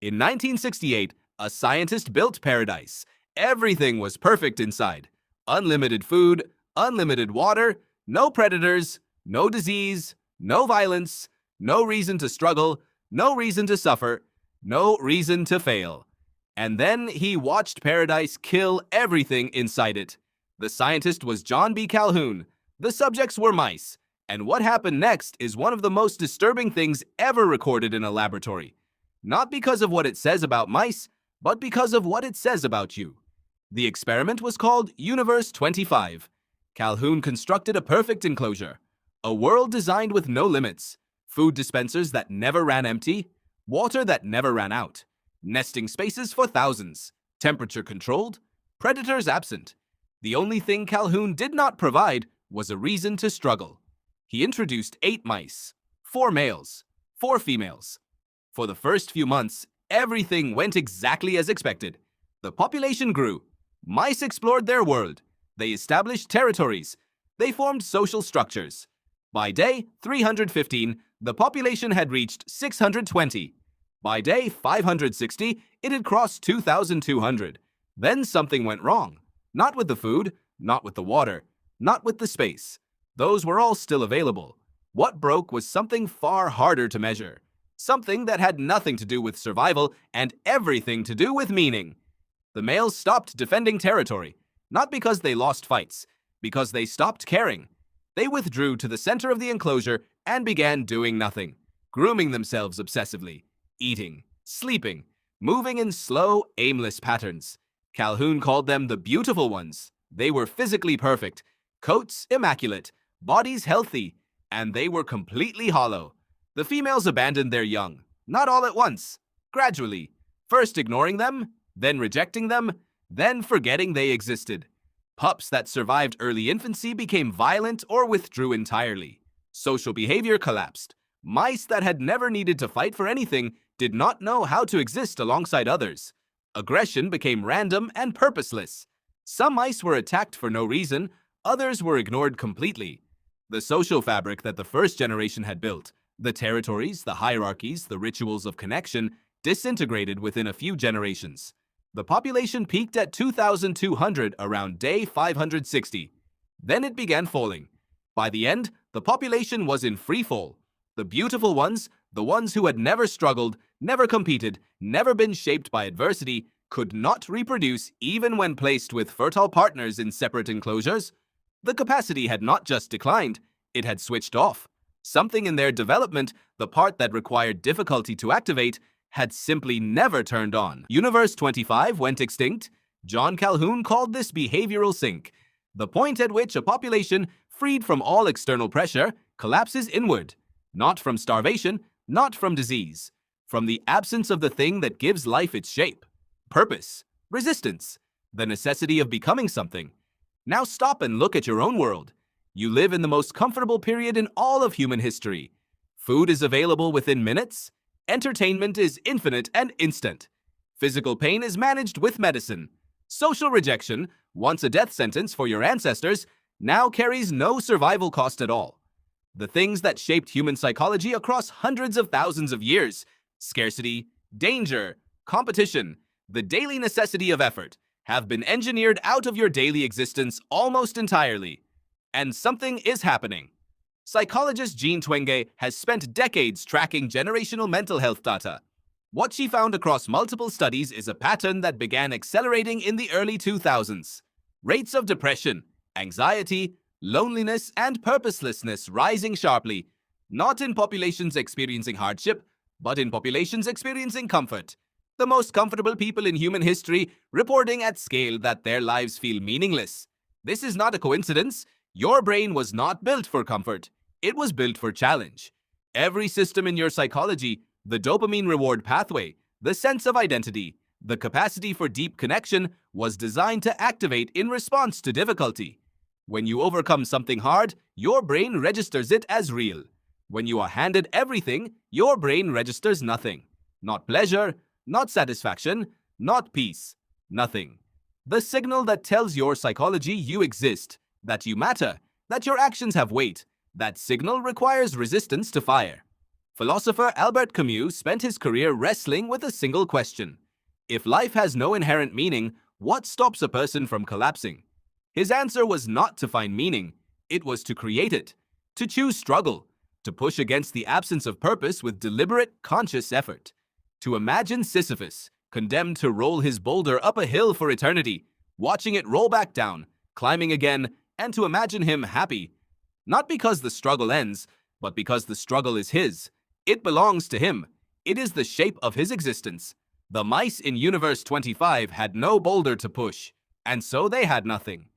In 1968, a scientist built paradise. Everything was perfect inside. Unlimited food, unlimited water, no predators, no disease, no violence, no reason to struggle, no reason to suffer, no reason to fail. And then he watched paradise kill everything inside it. The scientist was John B. Calhoun. The subjects were mice. And what happened next is one of the most disturbing things ever recorded in a laboratory. Not because of what it says about mice, but because of what it says about you. The experiment was called Universe 25. Calhoun constructed a perfect enclosure, a world designed with no limits, food dispensers that never ran empty, water that never ran out, nesting spaces for thousands, temperature controlled, predators absent. The only thing Calhoun did not provide was a reason to struggle. He introduced 8 mice, 4 males, 4 females. For the first few months, everything went exactly as expected. The population grew. Mice explored their world. They established territories. They formed social structures. By day 315, the population had reached 620. By day 560, it had crossed 2,200. Then something went wrong. Not with the food, not with the water, not with the space. Those were all still available. What broke was something far harder to measure. Something that had nothing to do with survival and everything to do with meaning. The males stopped defending territory, not because they lost fights, because they stopped caring. They withdrew to the center of the enclosure and began doing nothing, grooming themselves obsessively, eating, sleeping, moving in slow, aimless patterns. Calhoun called them the beautiful ones. They were physically perfect, coats immaculate, bodies healthy, and they were completely hollow. The females abandoned their young, not all at once, gradually, first ignoring them, then rejecting them, then forgetting they existed. Pups that survived early infancy became violent or withdrew entirely. Social behavior collapsed. Mice that had never needed to fight for anything did not know how to exist alongside others. Aggression became random and purposeless. Some mice were attacked for no reason, others were ignored completely. The social fabric that the first generation had built, the territories, the hierarchies, the rituals of connection, disintegrated within a few generations. The population peaked at 2,200 around day 560. Then it began falling. By the end, the population was in free fall. The beautiful ones, the ones who had never struggled, never competed, never been shaped by adversity, could not reproduce even when placed with fertile partners in separate enclosures. The capacity had not just declined, it had switched off. Something in their development, the part that required difficulty to activate, had simply never turned on. Universe 25 went extinct. John Calhoun called this behavioral sink, the point at which a population, freed from all external pressure, collapses inward. Not from starvation, not from disease, from the absence of the thing that gives life its shape. Purpose, resistance, the necessity of becoming something. Now stop and look at your own world. You live in the most comfortable period in all of human history. Food is available within minutes. Entertainment is infinite and instant. Physical pain is managed with medicine. Social rejection, once a death sentence for your ancestors, now carries no survival cost at all. The things that shaped human psychology across hundreds of thousands of years, scarcity, danger, competition, the daily necessity of effort, have been engineered out of your daily existence almost entirely. And something is happening. Psychologist Jean Twenge has spent decades tracking generational mental health data. What she found across multiple studies is a pattern that began accelerating in the early 2000s. Rates of depression, anxiety, loneliness, and purposelessness rising sharply, not in populations experiencing hardship, but in populations experiencing comfort. The most comfortable people in human history reporting at scale that their lives feel meaningless. This is not a coincidence. Your brain was not built for comfort. It was built for challenge. Every system in your psychology, the dopamine reward pathway, the sense of identity, the capacity for deep connection, was designed to activate in response to difficulty. When you overcome something hard, your brain registers it as real. When you are handed everything, your brain registers nothing. Not pleasure, not satisfaction, not peace. Nothing. The signal that tells your psychology you exist, that you matter, that your actions have weight, that signal requires resistance to fire. Philosopher Albert Camus spent his career wrestling with a single question. If life has no inherent meaning, what stops a person from collapsing? His answer was not to find meaning, it was to create it, to choose struggle, to push against the absence of purpose with deliberate, conscious effort, to imagine Sisyphus, condemned to roll his boulder up a hill for eternity, watching it roll back down, climbing again, and to imagine him happy. Not because the struggle ends, but because the struggle is his. It belongs to him. It is the shape of his existence. The mice in Universe 25 had no boulder to push, and so they had nothing.